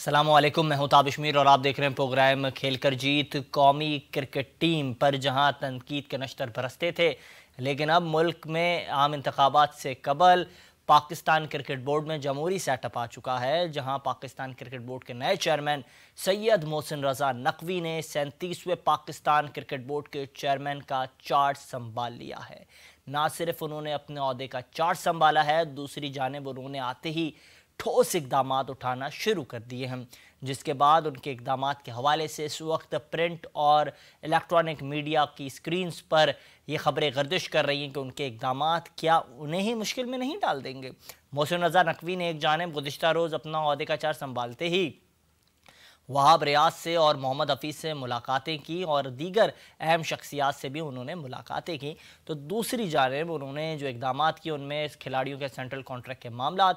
अस्सलामुअलैकुम, मैं हूं ताबिश मीर और आप देख रहे हैं प्रोग्राम खेल कर जीत। कौमी क्रिकेट टीम पर जहां तनकीद के नश्तर बरसते थे, लेकिन अब मुल्क में आम इंतखाबात से कबल पाकिस्तान क्रिकेट बोर्ड में जमहूरी सेटअप आ चुका है, जहां पाकिस्तान क्रिकेट बोर्ड के नए चेयरमैन सैयद मोहसिन रज़ा नकवी ने 37वें पाकिस्तान क्रिकेट बोर्ड के चेयरमैन का चार्ज संभाल लिया है। ना सिर्फ उन्होंने अपने ओहदे का चार्ज संभाला है, दूसरी जानिब उन्होंने आते ही ठोस इकदाम उठाना शुरू कर दिए हैं, जिसके बाद उनके इकदाम के हवाले से इस वक्त प्रिंट और इलेक्ट्रॉनिक मीडिया की स्क्रीन्स पर ये खबरें गर्दिश कर रही हैं कि उनके इकदाम क्या उन्हें ही मुश्किल में नहीं डाल देंगे। मोहसिन रज़ा नकवी ने एक जानिब गुज़िश्ता रोज़ अपना ओहदे का चार्ज संभालते ही वहाब रियाज से और मोहम्मद हफीज़ से मुलाकातें की और दीगर अहम शख्सियात से भी उन्होंने मुलाकातें की, तो दूसरी जानिब उन्होंने जो इकदाम किए उनमें खिलाड़ियों के सेंट्रल कॉन्ट्रैक्ट के मामला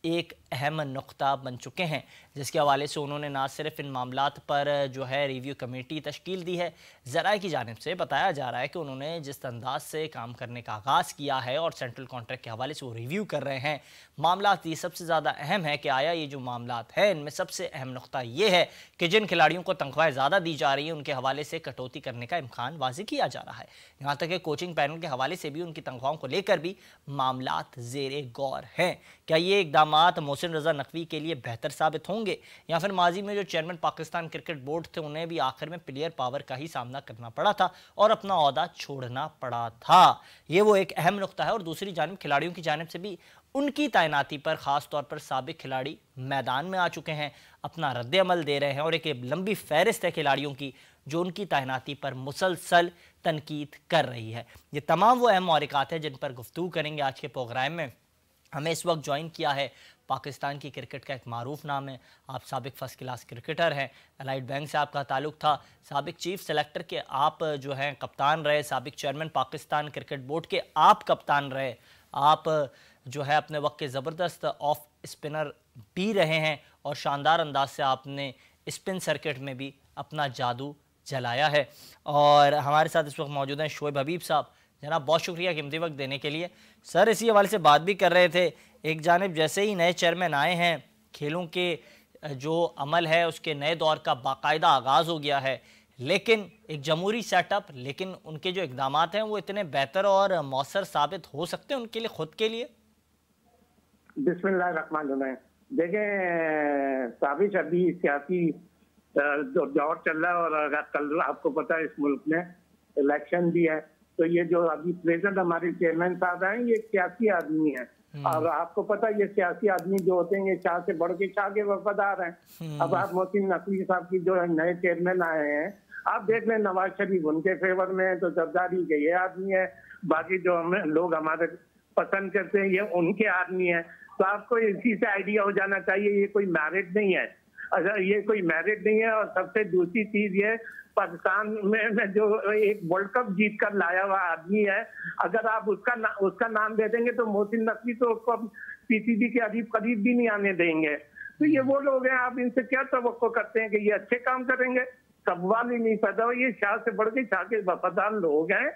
एक अहम नुक्ता बन चुके हैं, जिसके हवाले से उन्होंने ना सिर्फ इन मामलात पर जो है रिव्यू कमेटी तश्कील दी है, ज़राए की जानिब से बताया जा रहा है कि उन्होंने जिस अंदाज से काम करने का आगाज़ किया है और सेंट्रल कॉन्ट्रैक्ट के हवाले से वो रिव्यू कर रहे हैं मामलात, ये सबसे ज़्यादा अहम है कि आया ये जो मामलात हैं इनमें सबसे अहम नुक्ता ये है कि जिन खिलाड़ियों को तनख्वाहें ज़्यादा दी जा रही हैं उनके हवाले से कटौती करने का इम्कान वाज़ेह किया जा रहा है। यहाँ तक कि कोचिंग पैनल के हवाले से भी उनकी तनख्वाहों को लेकर भी मामलात ज़ेरे गौर हैं। क्या ये इकदाम मोहसिन रज़ा नकवी के लिए बेहतर साबित होंगे, या फिर माजी में जो चेयरमैन पाकिस्तान क्रिकेट बोर्ड थे उन्हें भी आखिर में प्लेयर पावर का ही सामना करना पड़ा था और अपना ओहदा छोड़ना पड़ा था? ये वो एक अहम नुक्ता है। और दूसरी जानिब खिलाड़ियों की जानिब से भी उनकी तैनाती पर ख़ास तौर पर साबिक खिलाड़ी मैदान में आ चुके हैं, अपना रद्द-ए-अमल दे रहे हैं और एक लंबी फहरिस्त है खिलाड़ियों की जो उनकी तैनाती पर मुसलसल तनकीद कर रही है। ये तमाम वो अहम महरिकात हैं जिन पर गुफ्तगू करेंगे आज के प्रोग्राम में। हमें इस वक्त ज्वाइन किया है पाकिस्तान की क्रिकेट का एक मारूफ नाम है, आप साबिक फर्स्ट क्लास क्रिकेटर हैं, अलाइड बैंक से आपका ताल्लुक़ था, साबिक चीफ सेलेक्टर के आप जो हैं कप्तान रहे, साबिक चेयरमैन पाकिस्तान क्रिकेट बोर्ड के आप कप्तान रहे, आप जो है अपने वक्त के ज़बरदस्त ऑफ स्पिनर भी रहे हैं और शानदार अंदाज से आपने स्पिन सर्किट में भी अपना जादू जलाया है। और हमारे साथ इस वक्त मौजूद हैं शोएब हबीब साहब। जनाब बहुत शुक्रिया कीमती वक्त देने के लिए। सर इसी हवाले से बात भी कर रहे थे, एक जानिब जैसे ही नए चेयरमैन आए हैं खेलों के जो अमल है उसके नए दौर का बाकायदा आगाज़ हो गया है, लेकिन एक जमहूरी सेटअप, लेकिन उनके जो इकदाम हैं वो इतने बेहतर और मौसर साबित हो सकते हैं उनके लिए खुद के लिए? बिस्मिल्लाहिर्रहमानिर्रहीम। देखें ताबिश, अभी सियासी दौर चल रहा है और कल आपको पता है इस मुल्क में इलेक्शन भी है, तो ये जो अभी प्रेजेंट हमारे चेयरमैन साहब हैं ये सियासी आदमी हैं और आपको पता है ये सियासी आदमी जो होते हैं ये शाह से बढ़ के शाह के वफादार हैं। अब आप मोहसिन नकवी साहब की जो नए चेयरमैन आए हैं, आप देख लें नवाज शरीफ उनके फेवर में है तो जरदारी के ये आदमी है, बाकी जो हमें लोग हमारे पसंद करते हैं ये उनके आदमी है। तो आपको इसी से आइडिया हो जाना चाहिए ये कोई मैरिट नहीं है। अच्छा, ये कोई मैरिट नहीं है। और सबसे दूसरी चीज ये पाकिस्तान में जो एक वर्ल्ड कप जीत कर लाया हुआ आदमी है, अगर आप उसका नाम दे देंगे तो मोहसिन नकवी तो उसको पीसीबी के करीब भी नहीं आने देंगे। तो ये वो लोग हैं, आप इनसे क्या तवक्को करते हैं कि ये अच्छे काम करेंगे? सवाल ही नहीं पैदा हो। ये शाह से बढ़ के शाह के वफादार लोग हैं,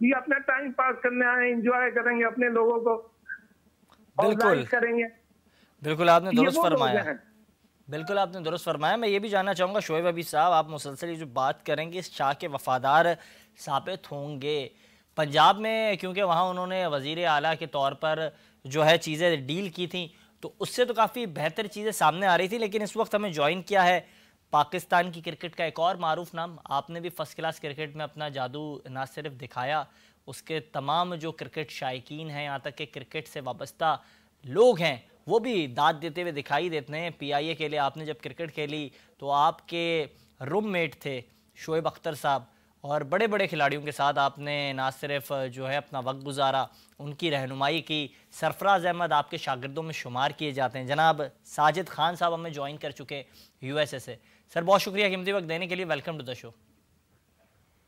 ये अपना टाइम पास करने आए, एंजॉय करेंगे, अपने लोगों को बिल्कुल करेंगे। बिल्कुल आपने दुरुस्त फरमाया, बिल्कुल आपने दुरुस्त फरमाया। मैं ये भी जानना चाहूँगा शोएब हबीब साहब, आप मुसलसल ये जो बात करेंगे इस शाह के वफादार साबित होंगे पंजाब में, क्योंकि वहाँ उन्होंने वज़ीर आला के तौर पर जो है चीज़ें डील की थी तो उससे तो काफ़ी बेहतर चीज़ें सामने आ रही थी, लेकिन इस वक्त हमें ज्वाइन किया है पाकिस्तान की क्रिकेट का एक और मारूफ नाम। आपने भी फर्स्ट क्लास क्रिकेट में अपना जादू ना सिर्फ दिखाया, उसके तमाम जो क्रिकेट शायकीन हैं, यहाँ तक कि क्रिकेट से वाबस्ता लोग हैं वो भी दाद देते हुए दिखाई देते हैं। पीआईए के लिए आपने जब क्रिकेट खेली तो आपके रूममेट थे शोएब अख्तर साहब और बड़े बड़े खिलाड़ियों के साथ आपने ना सिर्फ जो है अपना वक्त गुजारा, उनकी रहनुमाई की। सरफराज अहमद आपके शागिर्दों में शुमार किए जाते हैं। जनाब साजिद खान साहब हमें ज्वाइन कर चुके यूएसए से। सर बहुत शुक्रिया कीमती वक्त देने के लिए, वेलकम टू द शो।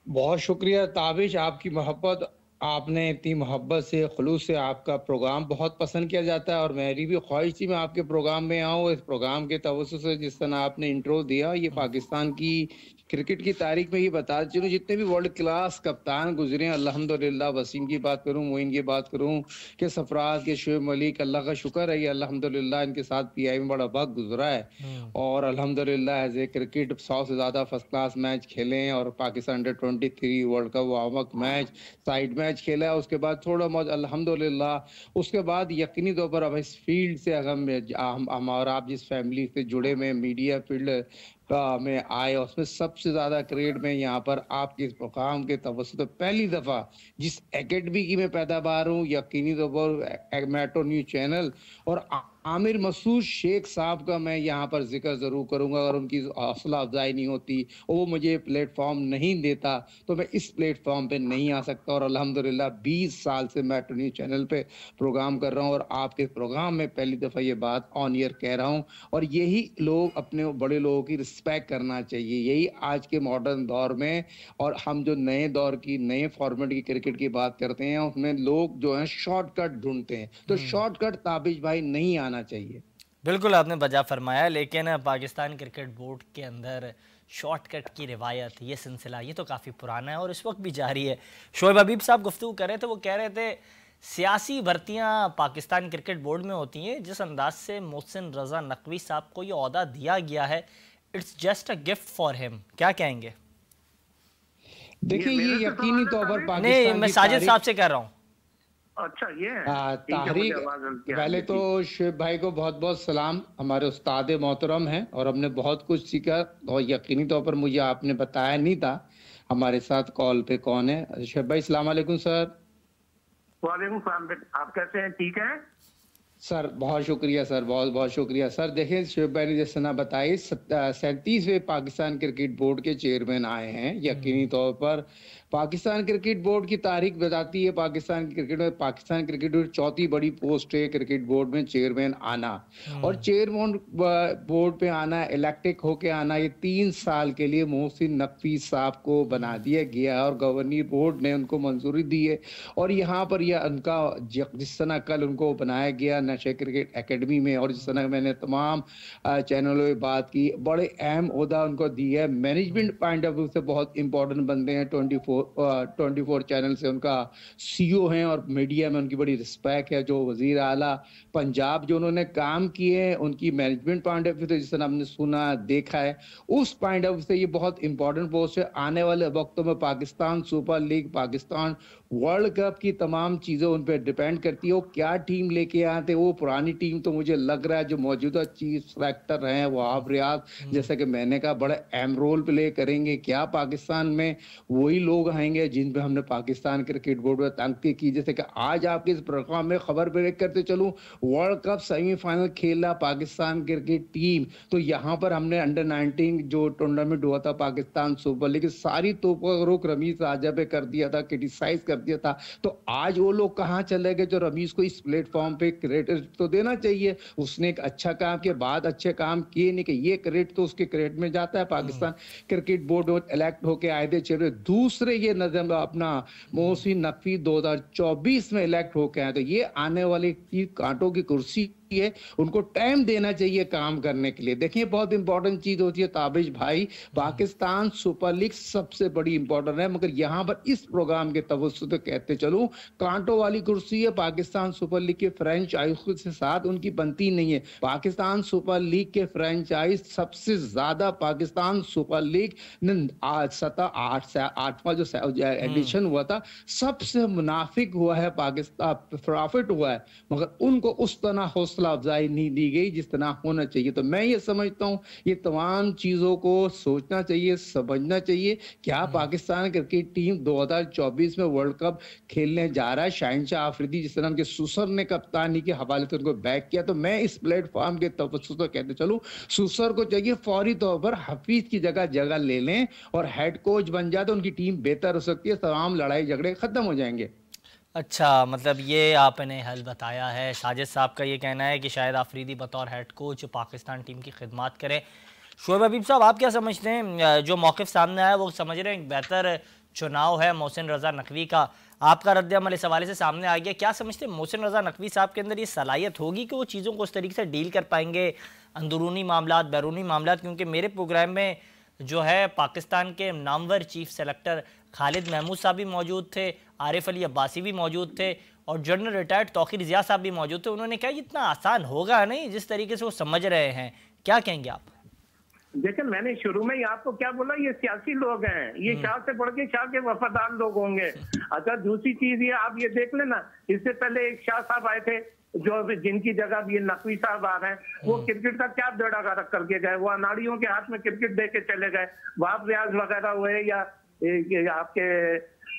बहुत शुक्रिया ताबिश, आपकी मोहब्बत आपने इतनी मोहब्बत से खुलूस से आपका प्रोग्राम बहुत पसंद किया जाता है और मेरी भी ख्वाहिश थी मैं आपके प्रोग्राम में आऊँ। इस प्रोग्राम के तवज्जो से जिस तरह आपने इंट्रो दिया, ये पाकिस्तान की क्रिकेट की तारीख में ये बता चलूँ, जितने भी वर्ल्ड क्लास कप्तान गुजरे हैं अल्हम्दुलिल्लाह, वसीम की बात करूँ, मोइन की बात करूँ, के सरफराज के शुएब मलिक, अल्लाह का शुक्र है ये अल्हम्दुलिल्लाह इनके साथ पीआई में बड़ा वक्त गुजरा है। और अल्हम्दुलिल्लाह एज ए क्रिकेट 100 से ज़्यादा फर्स्ट क्लास मैच खेले हैं और Pakistan under 23 world cup warm up match, side match खेला है। उसके बाद थोड़ा बहुत अल्हम्दुलिल्लाह, उसके बाद यकीनी तौर पर अब इस फील्ड से हम और आप जिस फैमिली से जुड़े में मीडिया फील्ड में आए, उसमें सबसे ज्यादा क्रेडिट में यहाँ पर आपके इस प्रोग्राम के तवज्जो से पहली दफा जिस एकेडमी की मैं पैदावार हूँ, यकीनी तौर पर मेट्रो न्यूज चैनल और आमिर मसूद शेख साहब का मैं यहाँ पर जिक्र जरूर करूंगा। अगर उनकी हौसला अफजाई नहीं होती और वो मुझे प्लेटफॉर्म नहीं देता तो मैं इस प्लेटफॉर्म पे नहीं आ सकता। और अल्हम्दुलिल्लाह 20 साल से मैं मेट्रो न्यूज चैनल पे प्रोग्राम कर रहा हूँ और आपके प्रोग्राम में पहली दफा ये बात ऑन ईयर कह रहा हूँ। और यही लोग अपने बड़े लोगों की रिस्पेक्ट करना चाहिए, यही आज के मॉडर्न दौर में। और हम जो नए दौर की नए फॉर्मेट की क्रिकेट की बात करते हैं उसमें लोग जो है शॉर्टकट ढूंढते हैं, तो शॉर्टकट ताबिश भाई नहीं आना चाहिए। बिल्कुल आपने बजा फरमाया, लेकिन पाकिस्तान क्रिकेट बोर्ड के अंदर शॉर्टकट की रिवायत, ये सिलसिला ये तो काफ़ी पुराना है और इस वक्त भी जारी है। शोएब हबीब साहब गुफ्तगू कर रहे थे, वो कह रहे थे सियासी भर्तियां पाकिस्तान क्रिकेट बोर्ड में होती हैं, जिस अंदाज से मोहसिन रजा नकवी साहब को ये ओहदा दिया गया है, it's just a gift for him. क्या कहेंगे? देखिए ये यकीनी तौर पर नहीं, पाकिस्तान मैं की साजिद साहब से कह रहा हूँ। अच्छा ये है, ठीक है, ताहरीक, मुझे आवाज हल्की आ पहले रही तो थी। शुएब भाई को बहुत बहुत सलाम, हमारे उस्ताद मोहतरम हैं और हमने बहुत कुछ सीखा। और यकीनी तौर पर मुझे आपने बताया नहीं था हमारे साथ कॉल पे कौन है। शुएब भाई सलाम अलैकुम सर। वालेकुम सलाम, आप कैसे हैं, ठीक है? सर बहुत शुक्रिया सर, बहुत बहुत शुक्रिया सर। देखिए शुएब भाई ने जिस तरह बताई 37वें पाकिस्तान क्रिकेट बोर्ड के चेयरमैन आए हैं। यकीनी तौर पर पाकिस्तान क्रिकेट बोर्ड की तारीख बताती है, पाकिस्तान क्रिकेट बोर्ड चौथी बड़ी पोस्ट है क्रिकेट बोर्ड में चेयरमैन आना। और चेयरमैन बोर्ड पे आना, इलेक्टेड होके आना, ये 3 साल के लिए मोहसिन नकवी साहब को बना दिया गया और गवर्निंग बोर्ड ने उनको मंजूरी दी है। और यहाँ पर यह उनका जिस तरह कल उनको बनाया गया नशे क्रिकेट एकेडमी में, और जिस तरह मैंने तमाम चैनलों में बात की, बड़े अहम ओहदा उनको दिया है। मैनेजमेंट पॉइंट ऑफ व्यू से बहुत इंपॉर्टेंट बंदे हैं। 24 चैनल से उनका सीईओ हैं और मीडिया में उनकी बड़ी रिस्पेक्ट है। जो वजीर आला पंजाब जो उन्होंने काम किए हैं, उनकी मैनेजमेंट पॉइंट ऑफ व्यू से जिस तरह हमने सुना देखा है, उस पॉइंट ऑफ व्यू से ये बहुत इंपॉर्टेंट पोस्ट है। आने वाले वक्तों में Pakistan super league, Pakistan world cup की तमाम चीजें उन पर डिपेंड करती है। वो क्या टीम लेके आते, वो पुरानी टीम तो मुझे लग रहा है जो मौजूदा चीफ सेलेक्टर हैं वहाब रियाज, जैसे कि मैंने कहा, बड़े अहम रोल प्ले करेंगे। क्या पाकिस्तान में वही लोग आएंगे जिन पे हमने पाकिस्तान क्रिकेट बोर्ड में तंकती की? जैसे कि आज आपके इस प्रोग्राम में खबर ब्रेक करते चलूं, वर्ल्ड कप सेमीफाइनल खेला पाकिस्तान क्रिकेट टीम, तो यहाँ पर हमने अंडर 19 जो टूर्नामेंट हुआ था पाकिस्तान सुपर लीग, सारी तोपों रुख रमीज राजा पे कर दिया था, क्रिटिसाइज कर दिया था। तो आज वो लोग कहाँ चले गए जो रमीज को इस प्लेटफॉर्म पे क्रेडिट तो देना चाहिए? उसने एक अच्छा काम के बाद अच्छे काम किए नहीं कि ये क्रेडिट तो उसके क्रेडिट में जाता है। पाकिस्तान क्रिकेट बोर्ड इलेक्ट होके आए थे चल, दूसरे ये नजम अपना मोहसिन नकवी 2024 में इलेक्ट होके आए, तो ये आने वाली कांटों की कुर्सी है, उनको टाइम देना चाहिए काम करने के लिए। देखिए बहुत इंपॉर्टेंट चीज होती है ताबिश भाई, पाकिस्तान सुपर लीग सबसे बड़ी इंपॉर्टेंट है, मगर यहाँ पर इस प्रोग्राम के तवज्जो से कहते चलूं, कांटों वाली कुर्सी है। पाकिस्तान सुपर लीग के फ्रेंचाइज के साथ उनकी बनती नहीं है। पाकिस्तान सुपर लीग के फ्रेंचाइज सबसे ज्यादा पाकिस्तान सुपर लीग ने आज 8वां जो एडिशन हुआ था, सबसे मुनाफिक हुआ है पाकिस्तान, प्रॉफिट हुआ है, मगर उनको उस तरह हौसला अफजाई नहीं दी गई जिस तरह होना चाहिए। तो मैं ये समझता हूँ ये तमाम चीजों को सोचना चाहिए, समझना चाहिए। क्या पाकिस्तान क्रिकेट टीम 2024 में वर्ल्ड कप खेलने जा रहा है? शाहिनशाह आफरीदी जिस तरह उनके सुसर ने कप्तानी के हवाले से उनको बैक किया, तो मैं इस प्लेटफॉर्म के तवज्जो से कहते चलूं, सुसर को चाहिए फौरी तौर पर हफीज की जगह ले लें और हेड कोच बन जाए तो उनकी टीम बेहतर हो सकती है, तमाम लड़ाई झगड़े खत्म हो जाएंगे। अच्छा, मतलब ये आपने हल बताया है। साजिद साहब का ये कहना है कि शायद आफरीदी बतौर हेड कोच पाकिस्तान टीम की खिदमत करें। शोएब हबीब साहब, आप क्या समझते हैं? जो मौक़िफ़ सामने आया वो समझ रहे हैं बेहतर चुनाव है मोहसिन रजा नकवी का। आपका रद्द-ए-अमल इस हवाले से सामने आ गया, क्या समझते हैं मोहसिन रजा नकवी साहब के अंदर ये सलाहियत होगी कि वो चीज़ों को उस तरीके से डील कर पाएंगे, अंदरूनी मामलात, बैरूनी मामलात? क्योंकि मेरे प्रोग्राम में जो है पाकिस्तान के नामवर चीफ सेलेक्टर खालिद महमूद साहब भी मौजूद थे, आरिफ अली अब्बासी भी मौजूद थे और जनरल रिटायर्ड तौकीर ज़िया साहब भी मौजूद थे। उन्होंने कहा इतना आसान होगा नहीं जिस तरीके से वो समझ रहे हैं। क्या कहेंगे आप? देखिए, मैंने शुरू में ही आपको क्या बोला, ये सियासी लोग हैं, ये शाह से बढ़ के शाह के वफादार लोग होंगे। अच्छा, दूसरी चीज ये आप ये देख लेना, इससे पहले एक शाह साहब आए थे जो जिनकी जगह ये नकवी साहब आ रहे हैं, वो क्रिकेट का क्या बेड़ा गर्क करके गए, वो अनाड़ियों के हाथ में क्रिकेट दे के चले गए। वहाब रियाज वगैरह हुए या आपके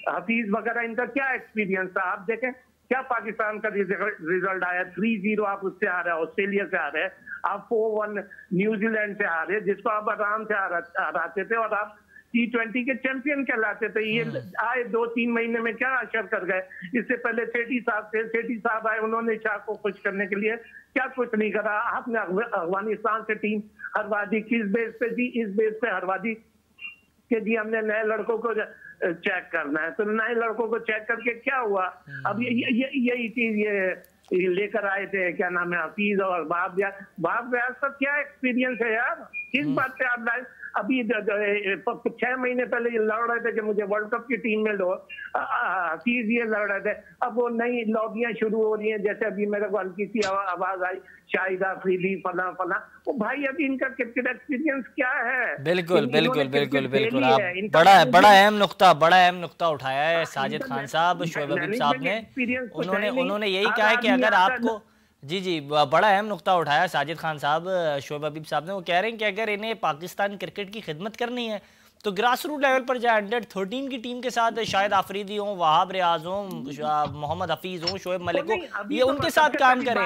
हफीज वगैरह, इनका क्या एक्सपीरियंस था? आप देखें क्या पाकिस्तान का रिजल्ट आया, 3-0 आप उससे आ रहे हैं, ऑस्ट्रेलिया से आ रहे हैं, आप 4-1 न्यूजीलैंड से आ रहे हैं, जिसको आप आराम से हराते थे और आप T20 के चैंपियन कहलाते थे। ये आए 2-3 महीने में क्या असर कर गए। इससे पहले सेठी साहब थे, सेठी साहब आए, उन्होंने शाह को खुश करने के लिए क्या कुछ नहीं करा। आपने अफगानिस्तान से टीम हरवा दी, किस बेस पे जी? इस बेस पे हरवा दी कि जी हमने नए लड़कों को चेक करना है। तो नए लड़कों को चेक करके क्या हुआ? अब यही चीज ये लेकर आए थे, क्या नाम है, हफीज और वहाब रियाज का क्या एक्सपीरियंस है यार? किस बात पे आप लाए? अभी 6 महीने पहले ये लड़ रहे थे कि मुझे वर्ल्ड कप की टीम में लो, हफीज ये लड़ रहे थे। अब वो नई लॉबियां शुरू हो रही हैं, जैसे अभी मेरे को हल्की सी आवाज आई, शाहिद अफरीदी फला फला। वो भाई अभी इनका क्रिकेट एक्सपीरियंस क्या है? बिल्कुल बिल्कुल बिल्कुल बिल्कुल, आप बड़ा अहम नुक्ता उठाया है साजिद खान साहब, शोएब हबीब साहब ने। उन्होंने यही कहा है कि अगर आपको जी बड़ा अहम नुक्ता उठाया साजिद खान साहब, शोएब हबीब साहब ने। वो कह रहे हैं कि अगर इन्हें पाकिस्तान क्रिकेट की खिदमत करनी है तो ग्रास रूट लेवल पर जाए, अंडर-13 की टीम के साथ शाहिद आफरीदी हो, वहाब रियाज हो, मोहम्मद हफीज हो, शोएब मलिक हो, ये उनके साथ काम करें।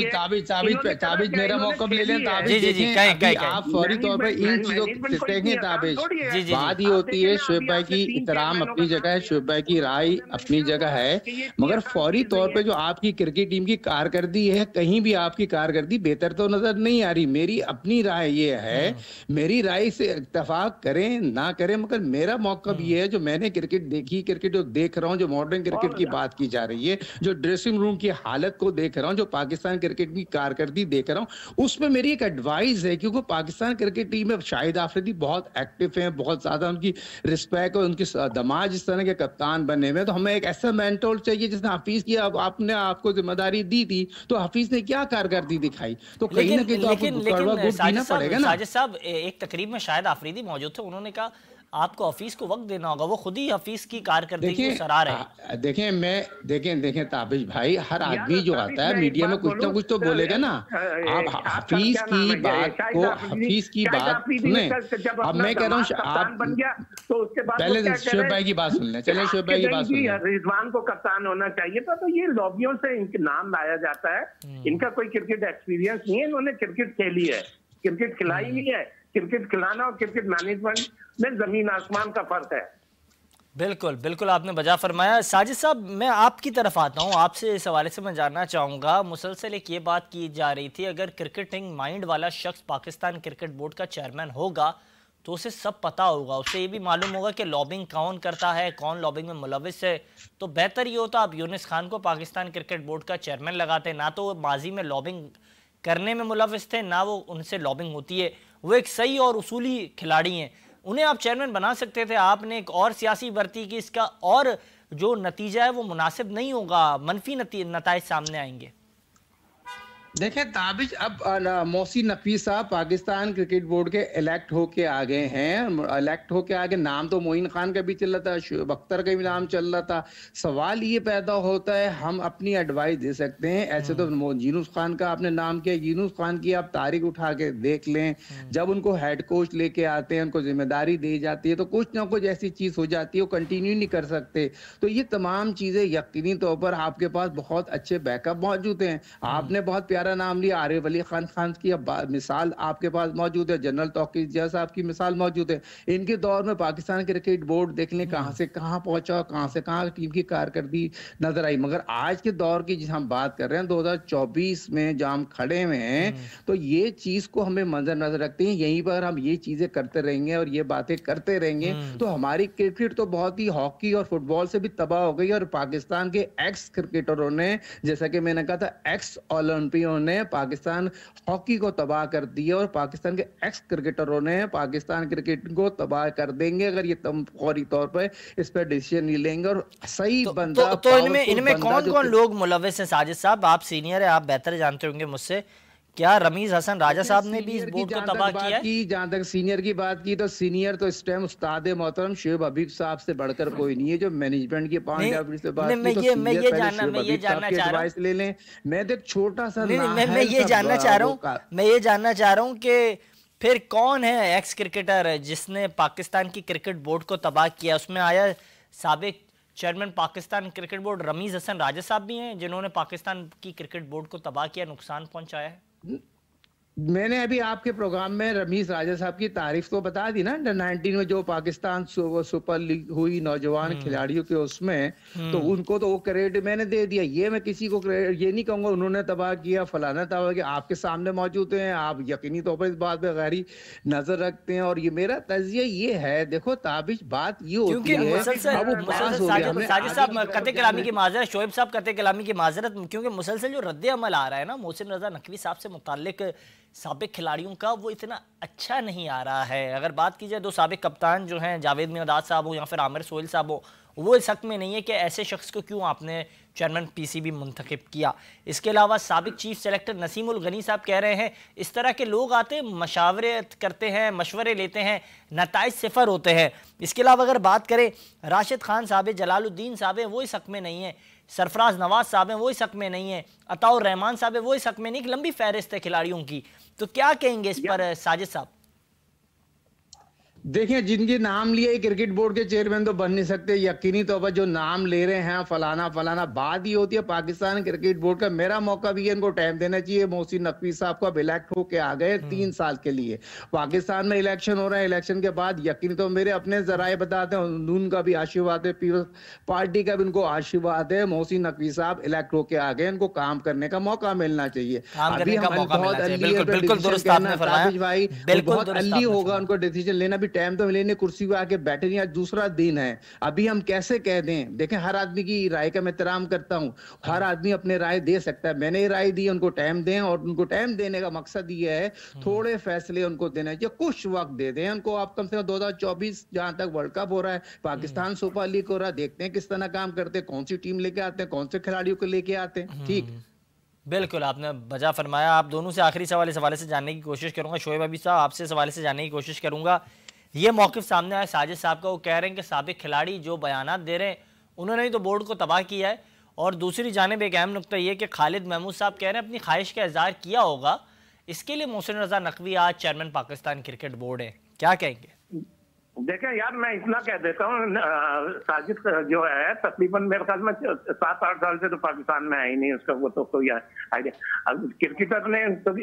ताबिज मेरा मौका ले लें। ताबिज आप फौरी तौर पर इन चीजों को देखें। ताबिज बात ये होती है, शोएब भाई की इहतराम अपनी जगह है, शोएब भाई की राय अपनी जगह है, मगर फौरी तौर पर जो आपकी क्रिकेट टीम की कारकर्दी है, कहीं भी आपकी कारकर्दी बेहतर तो नजर नहीं आ रही। मेरी अपनी राय ये है, मेरी राय से इत्तेफाक करें ना करें, मगर मेरा मौक़िफ़ ये है, जो मैंने क्रिकेट देखी, क्रिकेट जो देख रहा हूँ, जो मॉडर्न क्रिकेट की बात की जा रही है, जो ड्रेसिंग रूम की हालत को देख रहा हूँ, जो पाकिस्तान क्रिकेट की कारकर्दी देख रहा हूँ, उसमें मेरी एक एडवाइस है, क्योंकि पाकिस्तान क्रिकेट टीम में शाहिद आफरीदी बहुत एक्टिव हैं, बहुत ज्यादा उनकी रिस्पेक्ट और उनके दमाद जिस तरह के कप्तान बने हुए, तो हमें एक ऐसा मेंटोर चाहिए जिसने हफीज की आपने आपको जिम्मेदारी दी थी, तो हफीज ने क्या कारकर्दी दिखाई? तो कहीं ना कहीं तो आपको कड़वा गुड़ पीना पड़ेगा ना। साजिद साहब, एक तकरीब में शाहिद आफरीदी मौजूद थे, उन्होंने कहा आपको हफीज को वक्त देना होगा, वो खुद ही हफीज की कारकर्दगी को सराह रहे हैं। देखें ताबिश भाई, हर आदमी जो आता है मीडिया में कुछ ना कुछ तो बोलेगा ना। आप हफीज की बात सुने। अब मैं कह रहा हूँ, आप पहले शोएब भाई की बात सुन लें। चलें शोएब भाई की बात सुन लें। रिजवान को कप्तान होना चाहिए था, तो ये लॉबियों से इनके नाम लाया जाता है। इनका कोई क्रिकेट एक्सपीरियंस नहीं है, इन्होंने क्रिकेट खेली है, क्रिकेट खिलाई भी है। क्रिकेट खिलाना और क्रिकेट मैनेजमेंट में जमीन आसमान का फर्क है। बिल्कुल बिल्कुल, आपने बजा फरमाया। साजिद साहब, मैं आपकी तरफ आता हूँ, आपसे इस हवाले से मैं जानना चाहूँगा, मुसलसल एक ये बात की जा रही थी, अगर क्रिकेटिंग माइंड वाला शख्स पाकिस्तान क्रिकेट बोर्ड का चेयरमैन होगा तो उसे सब पता होगा, उसे ये भी मालूम होगा कि लॉबिंग कौन करता है, कौन लॉबिंग में मुलविस है। तो बेहतर ये होता आप यूनिस खान को पाकिस्तान क्रिकेट बोर्ड का चेयरमैन लगाते, ना तो वो माजी में लॉबिंग करने में मुलविस थे, ना वो उनसे लॉबिंग होती है। वो एक सही और उसूली खिलाड़ी हैं, उन्हें आप चेयरमैन बना सकते थे। आपने एक और सियासी भर्ती की, इसका और जो नतीजा है वो मुनासिब नहीं होगा, मनफी नताइज सामने आएंगे। देखें ताबिज, अब मोहसिन नकवी साहब पाकिस्तान क्रिकेट बोर्ड के इलेक्ट होके आ गए हैं। इलेक्ट होके आगे नाम तो मोइन खान का भी चल रहा था, शुएब अख्तर का भी नाम चल रहा था। सवाल ये पैदा होता है, हम अपनी एडवाइस दे सकते हैं, ऐसे तो यूनुस खान का आपने नाम किया, यूनुस खान की आप तारीख उठा के देख लें, जब उनको हेड कोच लेके आते हैं, उनको जिम्मेदारी दी जाती है, तो कुछ ना कुछ ऐसी चीज हो जाती है, वो कंटिन्यू नहीं कर सकते। तो ये तमाम चीजें यकीनी तौर पर आपके पास बहुत अच्छे बैकअप मौजूद हैं। आपने बहुत प्यारा नाम लिया, आरिफ अली खान की अब मिसाल आपके पास मौजूद है, जनरल तौकीर जिया साहब की मिसाल मौजूद है। इनके दौर में पाकिस्तान क्रिकेट बोर्ड देख लें कहाँ से कहाँ पहुंचा, कहाँ से कहाँ टीम की कारकर्दगी नजर आई। मगर आज के दौर की जिस हम बात कर रहे हैं 2024 में जहाँ हम खड़े हुए हैं, तो ये चीज को हमें नजर रखते हैं। यहीं पर हम ये चीजें करते रहेंगे और ये बातें करते रहेंगे तो हमारी क्रिकेट तो बहुत ही हॉकी और फुटबॉल से भी तबाह हो गई। और पाकिस्तान के एक्स क्रिकेटरों ने, जैसा कि मैंने कहा था, एक्स ओलंपियनों ने पाकिस्तान हॉकी को तबाह कर दिया और पाकिस्तान के एक्स क्रिकेटरों ने पाकिस्तान क्रिकेट को तबाह कर देंगे अगर ये फौरी तौर पर इस पर डिसीजन नहीं लेंगे। और सही बंदा तो इनमें कौन कौन लोग मुलव्विस हैं? साजिद साहब, आप सीनियर है, आप बेहतर जानते होंगे मुझसे। क्या रमीज हसन राजा साहब ने भी इस बोर्ड को तबाह किया है? जहां तक सीनियर की बात की तो सीनियर तो इस टाइम उस्ताद मोहतरम शोएब हबीब साहब से बढ़कर कोई नहीं है। जो मैनेजमेंट की पॉइंट ऑफ व्यू से बात की तो मैं ये जानना चाह रहा हूं, ले लें। मैं तो छोटा सा मैं ये जानना चाह रहा हूं कि फिर कौन है एक्स क्रिकेटर जिसने पाकिस्तान की क्रिकेट बोर्ड को तबाह किया? उसमें आया साबिक chairman Pakistan cricket board Rameez Hasan Raja साहब भी हैं जिन्होंने पाकिस्तान की क्रिकेट बोर्ड को तबाह किया, नुकसान पहुंचाया है। मैंने अभी आपके प्रोग्राम में रमीज राजा साहब की तारीफ तो बता दी ना, अंडर 19 में जो पाकिस्तान सुपर लीग हुई नौजवान खिलाड़ियों के, उसमें तो उनको तो वो क्रेडिट मैंने दे दिया। ये मैं किसी को ये नहीं कहूंगा उन्होंने तबाह किया, फलाना तबाह किया। आपके सामने मौजूद हैं, आप यकीनी तौर पर इस बात पे गहरी नजर रखते हैं। और ये मेरा तजिया ये है, देखो ताबिश बात ये होती है, साजिद साहब कते कलामी की माजरत, शोएब साहब कते कलामी की माजरत, क्योंकि मुसलसल जो रद्द अमल आ रहा है ना मोहसिन रजा नकवी साहब से मुताल्लिक साबिक खिलाड़ियों का, वो इतना अच्छा नहीं आ रहा है। अगर बात की जाए दो साबिक कप्तान जो हैं, जावेद मियांदाद साहब हो या फिर आमिर सोहेल साहब हो, वो इस हक में नहीं है कि ऐसे शख्स को क्यों आपने चेयरमैन पीसीबी मुंतखब किया। इसके अलावा साबिक चीफ सेलेक्टर नसीमुल गनी साहब कह रहे हैं इस तरह के लोग आते मशावरत करते हैं, मशवरे लेते हैं, नताइज सिफर होते हैं। इसके अलावा अगर बात करें राशिद खान साहब, जलालुद्दीन साहब हैं, वो इस हक में नहीं है। सरफराज नवाज साहब हैं, वो इस हक में नहीं है। अताउर रहमान साहब है, वो इस हक में नहीं। एक लंबी फहरिस्त है खिलाड़ियों की। तो क्या कहेंगे इस पर साजिद साहब? देखिए, जिनके नाम लिए क्रिकेट बोर्ड के चेयरमैन तो बन नहीं सकते। यकीनी तौर पर जो नाम ले रहे हैं फलाना फलाना, बात ही होती है पाकिस्तान क्रिकेट बोर्ड का। मेरा मौका भी है, इनको टाइम देना चाहिए। मोहसिन नकवी साहब को अब इलेक्ट होके आ गए 3 साल के लिए। पाकिस्तान में इलेक्शन हो रहा है, इलेक्शन के बाद यकीनी तौर मेरे अपने जराए बताते हैं, उनका भी आशीर्वाद है, पीपल्स पार्टी का भी उनको आशीर्वाद है। मोहसिन नकवी साहब इलेक्ट होके आ गए, इनको काम करने का मौका मिलना चाहिए। अभी हम बहुत अली होगा उनको डिसीजन लेना, भी टाइम तो लेने, कुर्सी पे आके बैठे नहीं। आज दूसरा दिन है, अभी हम कैसे कह दें? देखें, हर आदमी की राय का मैं एहतराम करता हूं, हर आदमी अपने राय दे सकता है। मैंने राय दी, उनको टाइम दें। और उनको टाइम देने का मकसद ये है, थोड़े फैसले उनको देना चाहिए, कुछ वक्त दे दें उनको। आप कम से कम 2024 जहां तक वर्ल्ड कप हो रहा है, पाकिस्तान सुपर लीग हो रहा है, देखते हैं किस तरह काम करते हैं, कौन सी टीम लेके आते हैं, कौन से खिलाड़ियों को लेके आते हैं। ठीक, बिल्कुल आपने बजा फरमाया। आप दोनों से आखिरी सवाल से जानने की कोशिश करूंगा। शोएब हबीब साहब, आपसे सवाल से जानने की कोशिश करूंगा। ये मौक़िफ़ सामने आया साजिद साहब का, वो कह रहे हैं कि साबिक खिलाड़ी जो बयानात दे रहे हैं उन्होंने ही तो बोर्ड को तबाह किया है। और दूसरी जानिब एक अहम नुकता ये कि खालिद महमूद साहब कह रहे हैं अपनी ख्वाहिश का इज़हार किया होगा, इसके लिए मोहसिन रजा नकवी आज चेयरमैन पाकिस्तान क्रिकेट बोर्ड है। क्या कहेंगे? देखें यार, मैं इतना कह देता हूँ, साजिद जो है तकरीबन मेरे ख्याल में 7-8 साल से तो पाकिस्तान में है ही नहीं उसका, वो तो कोई आइडिया। अब क्रिकेटर ने तो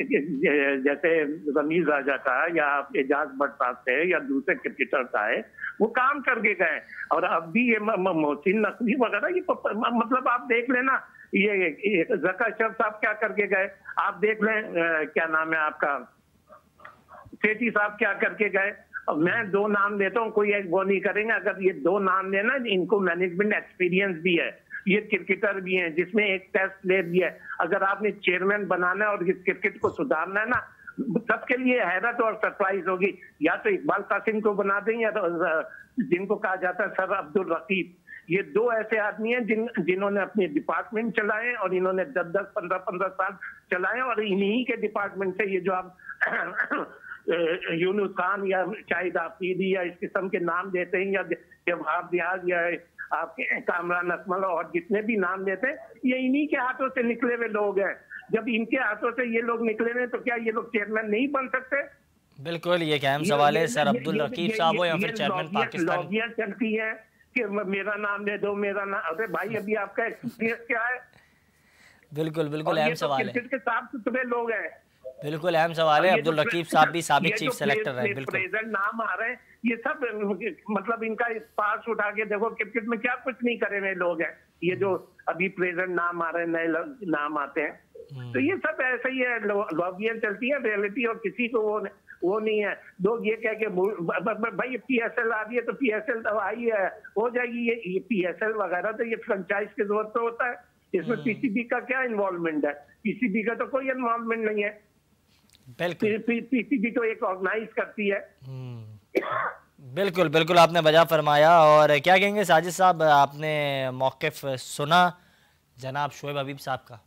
जैसे रमीज राजा था या एजाज भट्ट साहब थे या दूसरे क्रिकेटर थे, वो काम करके गए। और अब भी ये मोहसिन नकवी वगैरह, ये मतलब आप देख लेना, ये जका अशरफ साहब क्या करके गए, आप देख लें क्या नाम है आपका, सेठी साहब क्या करके गए। मैं 2 नाम देता हूँ, कोई एक वो नहीं करेंगे। अगर ये 2 नाम लेना, इनको मैनेजमेंट एक्सपीरियंस भी है, ये क्रिकेटर भी हैं, जिसमें एक टेस्ट प्लेयर भी है। अगर आपने चेयरमैन बनाना है और इस क्रिकेट को सुधारना है ना, सबके लिए हैरत और सरप्राइज होगी। या तो इकबाल कासिम को बना दें, या तो जिनको कहा जाता है सर अब्दुल रकीब। ये 2 ऐसे आदमी हैं जिन्होंने अपने डिपार्टमेंट चलाए और इन्होंने 10-10, 15-15 साल चलाए। और इन्हीं के डिपार्टमेंट से ये जो आप यूनुस खान या शाहिद आफरीदी या इस किस्म के नाम देते हैं, या जवाहर रियाज या आपके कामरान अकमल और जितने भी नाम देते हैं, ये इन्हीं के हाथों से निकले हुए लोग हैं। जब इनके हाथों से ये लोग निकले हुए, तो क्या ये लोग चेयरमैन नहीं बन सकते? बिल्कुल, ये अहम सवाल है। सर अब्दुल रकीब साहब हो या फिर चेयरमैन पाकिस्तान चलती है कि मेरा नाम दे दो, मेरा नाम। अरे भाई, अभी आपका एक्सपीरियंस क्या है? बिल्कुल बिल्कुल अहम सवाल है। क्रिकेट के साफ सुथरे लोग हैं। बिल्कुल अहम सवाल है। अब्दुल रकीब साहब भी साबिक चीफ सेलेक्टर रहे। बिल्कुल प्रेजेंट नाम आ रहे हैं, ये सब मतलब इनका पास उठा के देखो, क्रिकेट में क्या कुछ नहीं करे हुए लोग हैं। ये जो अभी प्रेजेंट नाम आ रहे हैं, नए नाम आते हैं, तो ये सब ऐसा ही है, लॉबियां चलती है, रियलिटी और किसी को वो नहीं है। लोग ये कह के भाई PSL आ रही है तो PSL तो आई है, हो जाएगी। ये PSL वगैरह तो ये फ्रेंचाइज की जरूरत तो होता है, इसमें PCB का क्या इन्वॉल्वमेंट है? PCB का तो कोई इन्वॉल्वमेंट नहीं है। PCB तो एक ऑर्गेनाइज करती है। बिल्कुल बिल्कुल आपने वजह फरमाया। और क्या कहेंगे साजिद साहब, आपने मौक़िफ़ सुना जनाब शोएब हबीब साहब का?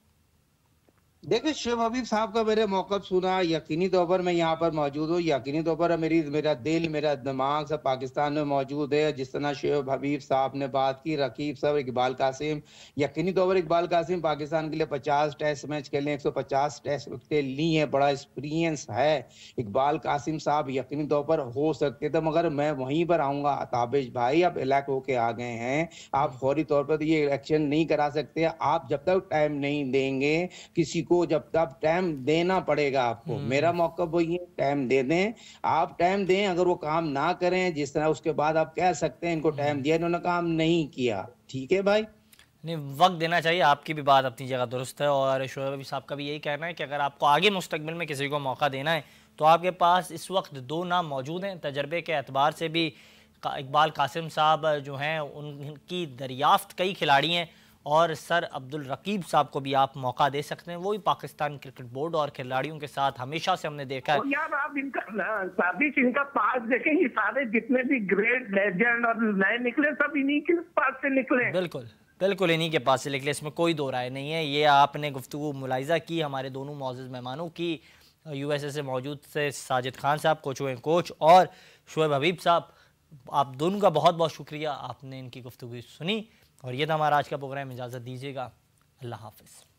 देखिए, शोएब हबीब साहब का मैंने मौक़िफ़ सुना, यकीनी तौर पर मैं यहाँ पर मौजूद हूँ, यकीनी तौर पर मेरा दिल, मेरा दिमाग सब पाकिस्तान में मौजूद है। जिस तरह शोएब हबीब साहब ने बात की, रकीब साहब, इकबाल कासिम, यकीनी तौर पर इकबाल कासिम पाकिस्तान के लिए 50 टेस्ट मैच खेले, 150 टेस्ट के लिए है, बड़ा एक्सपीरियंस है इकबाल कासिम साहब, यकीनी तौर पर हो सकते थे। मगर मैं वहीं पर आऊँगा, ताबिश भाई आप इलेक्ट होके आ गए हैं, आप फौरी तौर पर ये इलेक्शन नहीं करा सकते। आप जब तक टाइम नहीं देंगे किसी को, जब तक टाइम देना पड़ेगा आपको। मेरा मौका वही है, टाइम दे दें, आप टाइम दें। अगर वो काम ना करें जिस तरह, उसके बाद आप कह सकते हैं इनको टाइम दिया, इन्होंने काम नहीं किया। ठीक है भाई, नहीं, वक्त देना चाहिए। आपकी भी बात अपनी जगह दुरुस्त है। और शोएब साहब का भी यही कहना है कि अगर आपको आगे मुस्तकबिल में किसी को मौका देना है तो आपके पास इस वक्त 2 नाम मौजूद हैं। तजर्बे के एतबार से भी इकबाल कासिम साहब जो हैं उनकी दरियाफ्त कई खिलाड़ी हैं, और सर अब्दुल रकीब साहब को भी आप मौका दे सकते हैं। वो भी पाकिस्तान क्रिकेट बोर्ड और खिलाड़ियों के साथ हमेशा से हमने देखा है। यार आप इनका पास देखें, ये सारे जितने भी ग्रेट लेजेंड और नए निकले सब इन्हीं के पास से निकले। बिल्कुल बिल्कुल इन्हीं के पास से निकले, इसमें कोई दो राय नहीं है। ये आपने गुफ्तगू मुलाहिजा की हमारे दोनों मौजूद मेहमानों की, USA से मौजूद से साजिद खान साहब कोच और शोएब हबीब साहब, आप दोनों का बहुत बहुत शुक्रिया, आपने इनकी गुफ्तगू सुनी। और ये था हमारा आज का प्रोग्राम। इजाज़त दीजिएगा, अल्लाह हाफ़िज़।